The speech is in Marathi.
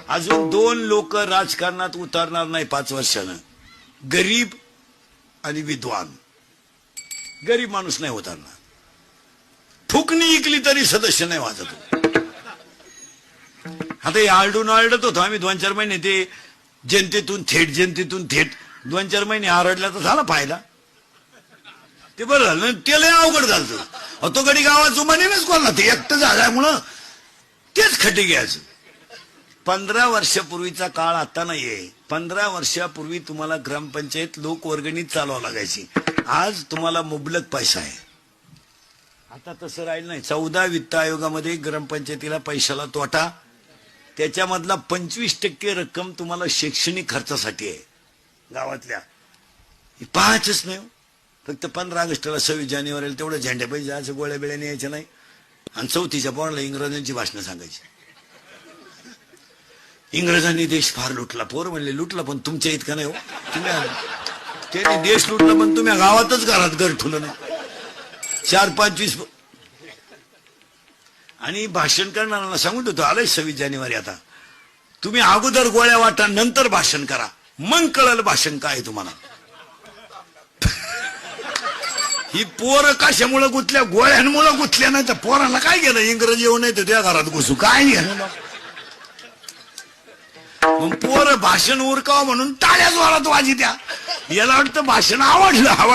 अजून 2 लोक राजकारणात उतरणार नाही 5 वर्षानं, गरीब आणि विद्वान. गरीब माणूस नाही उतरणार. फुकणी इकली तरी सदस्य नाही वाजत. आता हे आरडत होतो आम्ही 2-4 महिने, ते जनतेतून थेट 2-4 महिने आरडला तर झाला फायदा. ते बरं झालं, त्याला अवघड झालं. तो गडी गावाचं म्हणेनच कोणाला, ते एकटं झाल्यामुळं तेच खटे घ्यायचं. 15 वर्षापूर्वीचा काळ आता नाहीये. 15 वर्षापूर्वी तुम्हाला ग्रामपंचायत लोकवर्गणीत चालवावं लागायची. आज तुम्हाला मुबलक पैसा आहे. आता तसं राहिलं नाही. 14 वित्त आयोगामध्ये ग्रामपंचायतीला पैशाला तोटा, त्याच्यामधला 25% रक्कम तुम्हाला शैक्षणिक खर्चासाठी आहे. गावातल्या 5च नाही, फक्त 15 ऑगस्टला 26 जानेवारीला तेवढं झेंड्या पाहिजे, असं गोळ्या बिळ्याने यायचं नाही. आणि 4थीच्या पोराला इंग्रजांची भाषणं सांगायची. इंग्रजांनी देश फार लुटला. पोर म्हणले लुटला पण तुमच्या इतका नाही हो. त्यांनी देश लुटला पण तुम्ही गावातच घरात घर ठेवलं नाही. 4-5-20 आणि भाषण करणाऱ्यांना सांगून होतो, आलंय 26 जानेवारी, आता तुम्ही अगोदर गोळ्या वाटा, नंतर भाषण करा, मग कळलं भाषण काय तुम्हाला. ही पोरं कशामुळे गुंतल्या? गोळ्यांमुळे गुंतल्या. नाही तर पोरांना काय गेलं, इंग्रजी येऊ नाही तर त्या घरात घुसू, काय गेलं. मग पोरं भाषण उरकावं म्हणून टाळ्या जोरात वाजी द्या. याला वाटतं भाषण आवडलं.